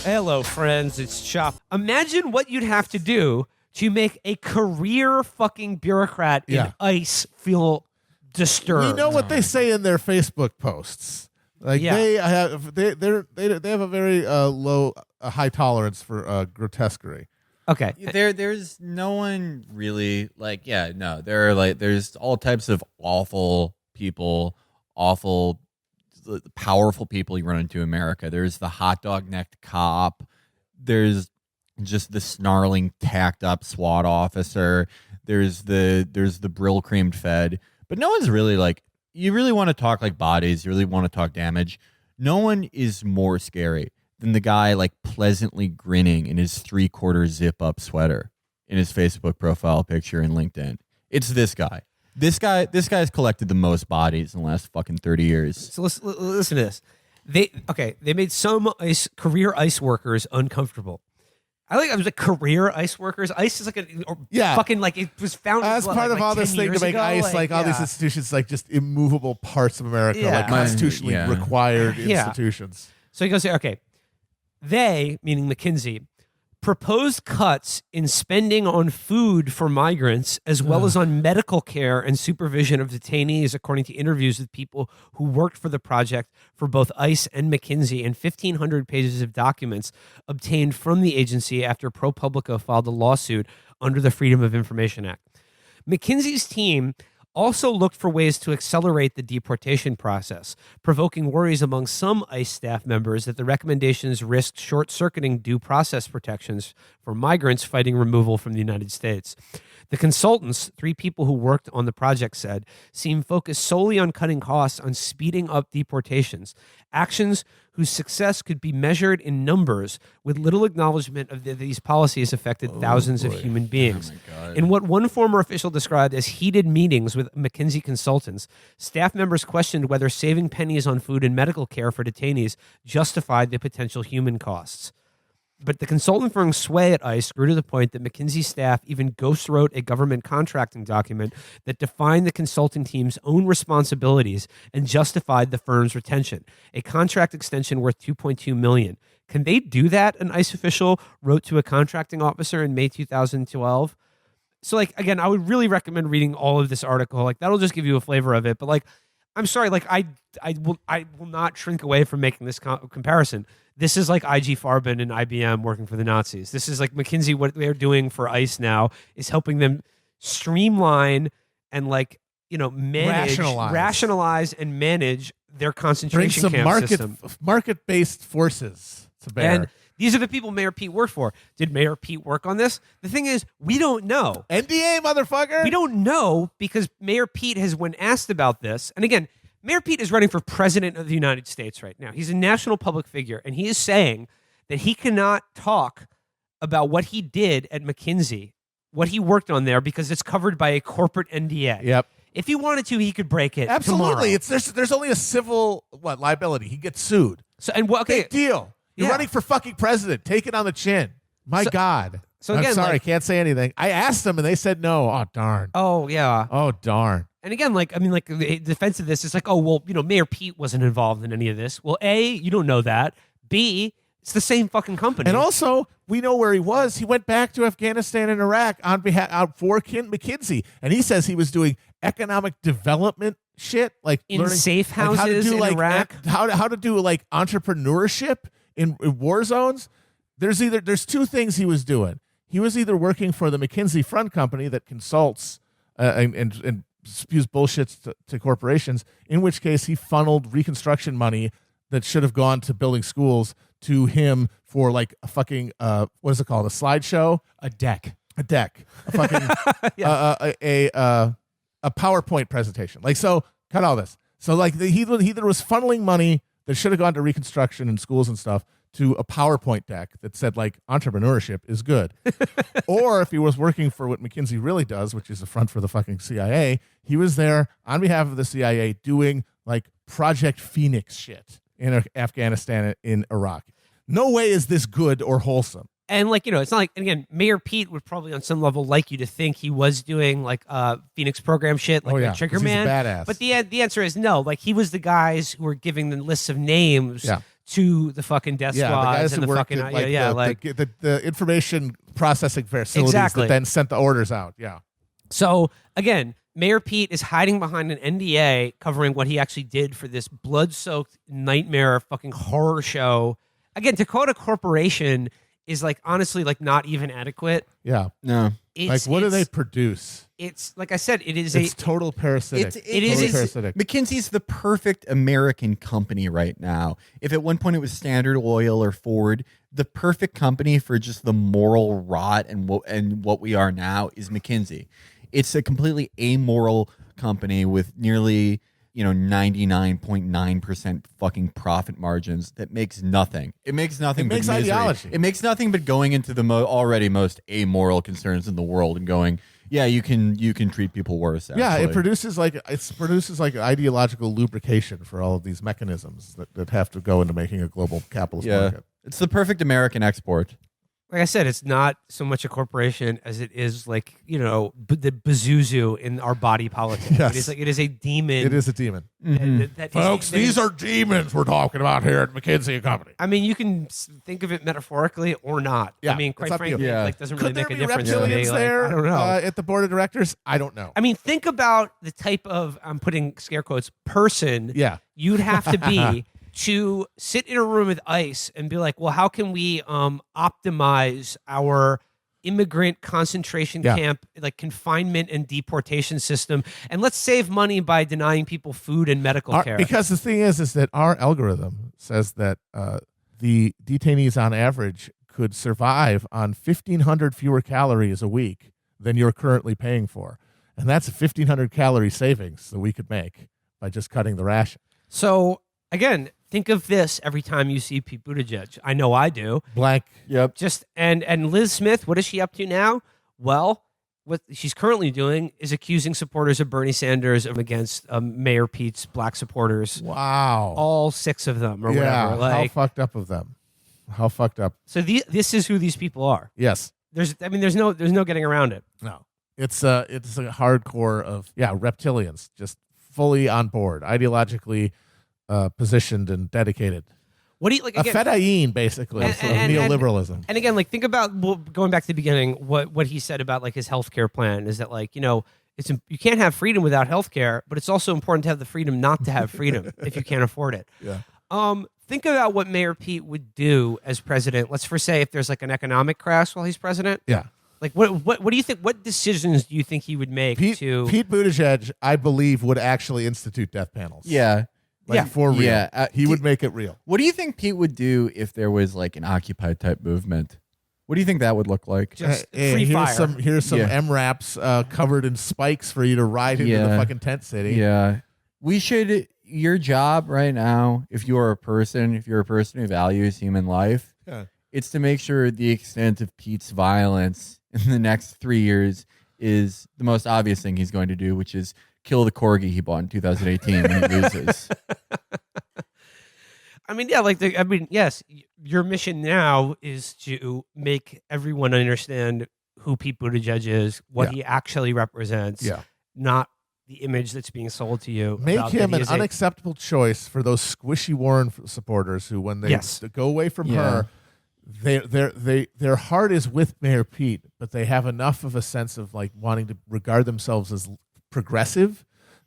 Hello, friends. It's Chapo. Imagine what you'd have to do to make a career fucking bureaucrat in ICE feel disturbed. You know what they say in their Facebook posts. Like they have a very high tolerance for grotesquerie. Okay. There's no one really there's all types of awful people, awful powerful people you run into in America. There's the hot dog necked cop. There's just the snarling tacked up SWAT officer. There's the brill creamed Fed. But no one's really like, you really want to talk like bodies, you really want to talk damage. No one is more scary than the guy like pleasantly grinning in his 3/4 zip up sweater in his Facebook profile picture and LinkedIn. It's this guy. This guy's collected the most bodies in the last fucking 30 years. So listen to this. They made some career ICE workers uncomfortable. I was like career ICE workers. ICE is like fucking like it was founded as part of all this thing to make ICE like all these institutions like just immovable parts of America, like constitutionally required institutions. So he goes, okay, they, meaning McKinsey, proposed cuts in spending on food for migrants as well as on medical care and supervision of detainees, according to interviews with people who worked for the project for both ICE and McKinsey and 1,500 pages of documents obtained from the agency after ProPublica filed a lawsuit under the Freedom of Information Act. McKinsey's team also looked for ways to accelerate the deportation process, provoking worries among some ICE staff members that the recommendations risked short-circuiting due process protections for migrants fighting removal from the United States. The consultants, 3 people who worked on the project said, seem focused solely on cutting costs on speeding up deportations, actions whose success could be measured in numbers with little acknowledgement of these policies affected thousands of human beings. In what one former official described as heated meetings with McKinsey consultants, staff members questioned whether saving pennies on food and medical care for detainees justified the potential human costs. But the consultant firm's sway at ICE grew to the point that McKinsey staff even ghost-wrote a government contracting document that defined the consulting team's own responsibilities and justified the firm's retention, a contract extension worth $2.2 million. Can they do that? An ICE official wrote to a contracting officer in May 2012. So, like, again, I would really recommend reading all of this article. Like, that'll just give you a flavor of it. But, like, I'm sorry, like, I will not shrink away from making this comparison. This is like IG Farben and IBM working for the Nazis. This is like McKinsey. What they're doing for ICE now is helping them streamline and rationalize and manage their concentration camp system. Market-based forces to bear. And these are the people Mayor Pete worked for. Did Mayor Pete work on this? The thing is, we don't know. NDA, motherfucker. We don't know because Mayor Pete has, when asked about this, and again, Mayor Pete is running for president of the United States right now. He's a national public figure, and he is saying that he cannot talk about what he did at McKinsey, what he worked on there, because it's covered by a corporate NDA. Yep. If he wanted to, he could break it. Absolutely. Tomorrow. There's only a civil liability. He gets sued. So big deal. You're running for fucking president. Take it on the chin. My God. So again, I'm sorry, I can't say anything. I asked them and they said no. Oh darn. Oh yeah. Oh darn. And again, the defense of this is like, oh, well, Mayor Pete wasn't involved in any of this. Well, A, you don't know that. B, it's the same fucking company. And also, we know where he was. He went back to Afghanistan and Iraq for McKinsey. And he says he was doing economic development shit, like in learning, safe houses in Iraq. How to do like entrepreneurship in war zones. There's 2 things he was doing. He was either working for the McKinsey Front Company that consults and spews bullshit to corporations, in which case he funneled reconstruction money that should have gone to building schools to him for like a fucking what is it called, a slideshow, a deck, a fucking a PowerPoint presentation. Like, so cut all this. So like he either was funneling money that should have gone to reconstruction in schools and stuff to a PowerPoint deck that said like entrepreneurship is good. Or if he was working for what McKinsey really does, which is a front for the fucking CIA, he was there on behalf of the CIA doing like Project Phoenix shit in Afghanistan, in Iraq. No way is this good or wholesome. And it's not like, again, Mayor Pete would probably on some level like you to think he was doing like Phoenix program shit, like a Trigger Man. He's a badass. But the answer is no. Like, he was the guys who were giving the lists of names to the fucking death Yeah, the squads guys and who the work fucking at, like, the information processing facilities Exactly. that then sent the orders out. Yeah. So again, Mayor Pete is hiding behind an NDA covering what he actually did for this blood-soaked nightmare fucking horror show. Again, to call it a corporation is like honestly like not even adequate. Yeah. No. It's, Like, what do it's- they produce? It's like I said, it is It's total parasitic. It Totally is. parasitic. McKinsey's the perfect American company right now. If at one point it was Standard Oil or Ford, the perfect company for just the moral rot and what we are now is McKinsey. It's a completely amoral company with nearly 99.9% fucking profit margins that makes nothing. It makes nothing. It but makes misery. ideology. It makes nothing but going into the already most amoral concerns in the world and going, yeah, you can treat people worse. Actually. Yeah, it produces like ideological lubrication for all of these mechanisms that have to go into making a global capitalist market. It's the perfect American export. like I said, it's not so much a corporation as it is like, the Pazuzu in our body politic. Yes. It is a demon. It is a demon. that Folks, these are demons we're talking about here at McKinsey and Company. I mean, you can think of it metaphorically or not. Yeah, I mean, it's quite up to you. frankly, Yeah. it doesn't really Could there make be a difference to me. reptilians Like, there I don't know. at the board of directors? I don't know. I mean, think about the type of, I'm putting scare quotes, person Yeah. you'd have to be to sit in a room with ICE and be like, well, how can we optimize our immigrant concentration Yeah. camp, like confinement and deportation system, and let's save money by denying people food and medical care. Because the thing is that our algorithm says that the detainees on average could survive on 1,500 fewer calories a week than you're currently paying for. And that's a 1,500 calorie savings that we could make by just cutting the ration. So again, think of this every time you see Pete Buttigieg. I know I do. Blank. Yep. Just and Liz Smith, what is she up to now? Well, what she's currently doing is accusing supporters of Bernie Sanders of against Mayor Pete's black supporters. Wow. All 6 of them, or yeah. whatever. How Like, fucked up of them. How fucked up. so this is who these people are. Yes. There's no getting around it. No. It's a hardcore of reptilians, just fully on board, ideologically positioned and dedicated. What do you like? A Again, fedayeen, basically, of neoliberalism. And again, like think about going back to the beginning. What he said about like his healthcare plan is that like it's you can't have freedom without healthcare, but it's also important to have the freedom not to have freedom if you can't afford it. Yeah. Think about what Mayor Pete would do as president. Let's first say if there's like an economic crash while he's president. Yeah. Like what do you think? What decisions do you think he would make Pete Buttigieg, I believe, would actually institute death panels. Yeah. For real. Yeah. He would make it real. What do you think Pete would do if there was like an Occupy type movement? What do you think that would look like? just Hey, free fire? here's some Yeah. MRAPs covered in spikes for you to ride into the Yeah. fucking tent city. Yeah. Your job right now, if you're a person who values human life, Yeah. it's to make sure the extent of Pete's violence in the next 3 years is the most obvious thing he's going to do, which is kill the corgi he bought in 2018 when he loses. I mean, yeah, yes, your mission now is to make everyone understand who Pete Buttigieg is, what Yeah. he actually represents, Yeah. not the image that's being sold to you. Make about him that he an is a- unacceptable choice for those squishy Warren supporters who, when they Yes. go away from Yeah. her, their heart is with Mayor Pete, but they have enough of a sense of like wanting to regard themselves as progressive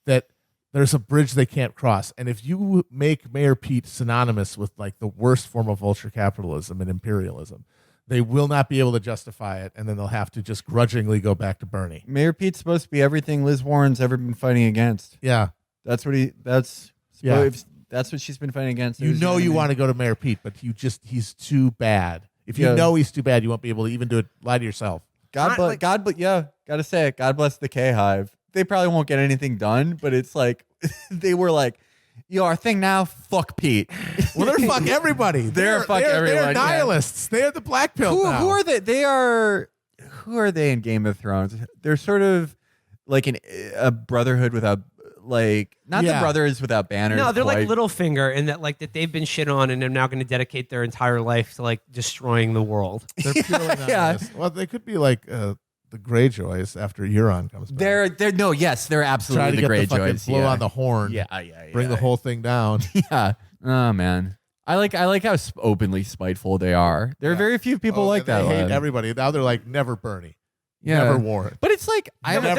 that there's a bridge they can't cross. And if you make Mayor Pete synonymous with like the worst form of vulture capitalism and imperialism, they will not be able to justify it, and then they'll have to just grudgingly go back to Bernie. Mayor Pete's supposed to be everything Liz Warren's ever been fighting against. Yeah. That's what she's been fighting against. You know you want to go to Mayor Pete, but he's too bad. If you Yeah. know he's too bad, you won't be able to even lie to yourself. gotta say it. God bless the K Hive. They probably won't get anything done, but it's like they were like, "Yo, our thing now, fuck Pete." Well, they're fuck everybody. They're fuck everyone, They're yeah. nihilists. They're the black pill. Who are they? Who are they in Game of Thrones? They're sort of like a brotherhood without not Yeah. the brothers without banners. No, they're like quite. Littlefinger in that they've been shit on and they're now going to dedicate their entire life to like destroying the world. They're purely Yeah. nihilists. Well, they could be like the Greyjoys after Euron comes back. They're they're Try absolutely to the get the fucking Greyjoys. blow on the horn. yeah. Bring the whole thing down. Yeah. Oh man. I like how openly spiteful they are. There are very few people like that. They hate everybody. Now they're like, never Bernie. Yeah. Never Warren. But it's like I like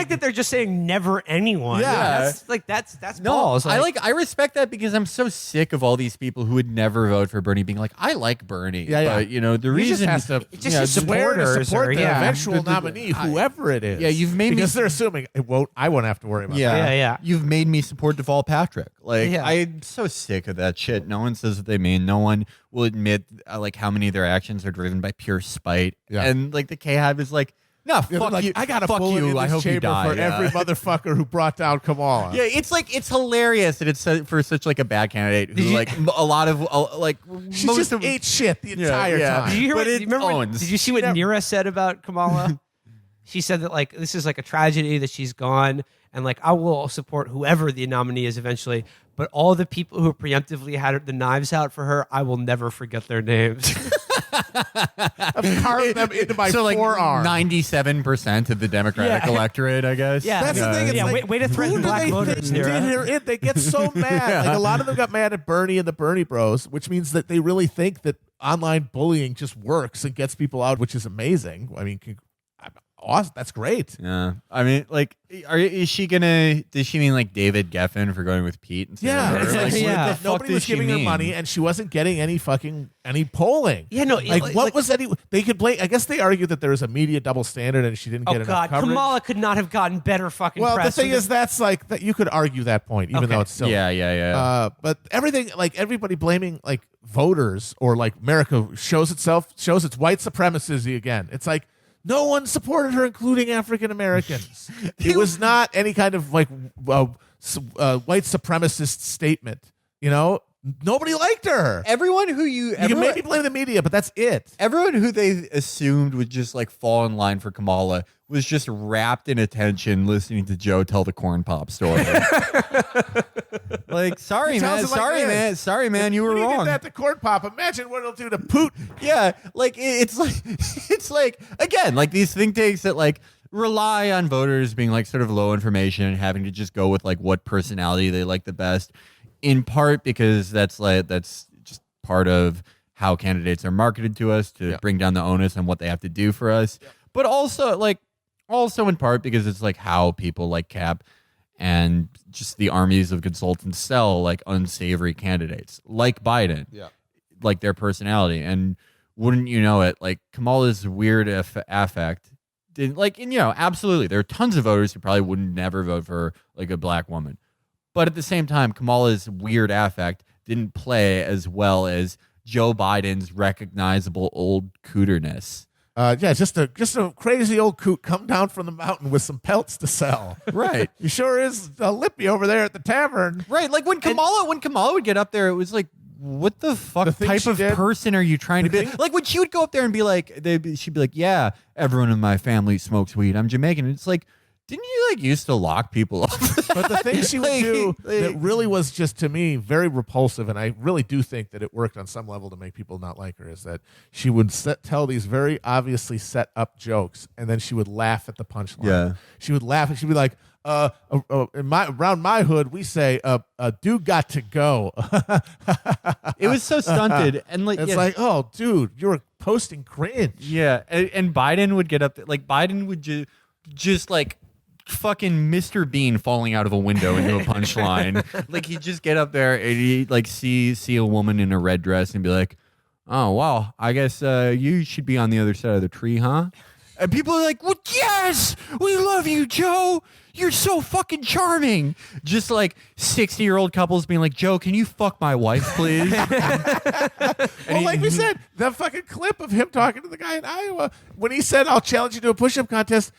that they're just saying never anyone. Yeah. That's no, balls. I respect that because I'm so sick of all these people who would never vote for Bernie being like, I like Bernie. Yeah. But the He reason just has to swear to support the eventual The- nominee, whoever it is. Yeah, you've made me because they're assuming I won't have to worry about that. Yeah. You've made me support Deval Patrick. Like, Yeah. I'm so sick of that shit. No one says that they mean. No one will admit like how many of their actions are driven by pure spite. Yeah. And like the K-Hive is like, no, Yeah, fuck like, you. I got a fuck bullet you. in I this hope you chamber die. for Yeah. every motherfucker who brought down Kamala. Yeah, it's hilarious that it's for such like a bad candidate who a lot of like She most just of ate shit the entire time. Did you hear But what, it do you remember owns. did you see what Neera said about Kamala? She said that like this is like a tragedy that she's gone, and like I will support whoever the nominee is eventually, but all the people who preemptively had the knives out for her, I will never forget their names. I've carved them into my so like forearm. 97% of the Democratic electorate, I guess. Yeah. That's the thing. It's Yeah, like, way to threaten who do black they voters, think Neera. did her in? They get so mad. Like a lot of them got mad at Bernie and the Bernie Bros, which means that they really think that online bullying just works and gets people out, which is amazing. I mean, awesome. That's great. Yeah, I mean, like, does she mean like David Geffen for going with Pete? Instead Yeah, of her? Like, exactly. what Yeah. the fuck Nobody does was she giving her mean? money, and she wasn't getting any polling. Yeah, no, Like, what was any? They could blame. I guess they argued that there was a media double standard, and she didn't get Oh enough God, coverage. Kamala could not have gotten better fucking Well, the press. thing is, that's like that. You could argue that point, even Okay. though it's silly. Yeah. But everything, like everybody blaming like voters or like America shows its white supremacy again. It's like no one supported her, including African Americans. It was not any kind of like white supremacist statement. Nobody liked her. Everyone who You can maybe blame the media, but that's it. Everyone who they assumed would just like fall in line for Kamala was just wrapped in attention listening to Joe tell the corn pop story. Like, sorry, He tells man. it like this. Sorry, man. You were When you wrong. did that to corn pop. Imagine what it'll do to Putin. Yeah, like it's like again, like these think tanks that like rely on voters being like sort of low information and having to just go with like what personality they like the best, in part because that's just part of how candidates are marketed to us to bring down the onus on what they have to do for us, but also in part because it's like how people like Cap and just the armies of consultants sell like unsavory candidates like Biden. Yeah. Like their personality. And wouldn't you know it, like Kamala's weird affect didn't absolutely there are tons of voters who probably wouldn't never vote for like a black woman, but at the same time Kamala's weird affect didn't play as well as Joe Biden's recognizable old cooterness. Just a crazy old coot come down from the mountain with some pelts to sell. Right. He sure is lippy over there at the tavern. Right, like when Kamala would get up there, it was like, what the fuck The thing type she of did- person are you trying to be? Like when she would go up there and be like, she'd be like, yeah, everyone in my family smokes weed. I'm Jamaican. And it's like, didn't you like used to lock people up? But the thing she would Like, do that really was just to me very repulsive, and I really do think that it worked on some level to make people not like her, is that she would tell these very obviously set up jokes, and then she would laugh at the punchline. Yeah. She would laugh, and she'd be like, around my hood, we say, dude got to go. It was so stunted. And like, It's like, oh, dude, you're posting cringe. yeah. And Biden would get up there, like Biden would just like fucking Mr. Bean falling out of a window into a punchline. Like he'd just get up there and he'd like see a woman in a red dress and be like, oh wow, I guess you should be on the other side of the tree, huh? And people are like, well, yes, we love you, Joe. You're so fucking charming. Just like 60-year-old couples being like, Joe, can you fuck my wife, please? Well, like we said, that fucking clip of him talking to the guy in Iowa when he said, I'll challenge you to a push-up contest,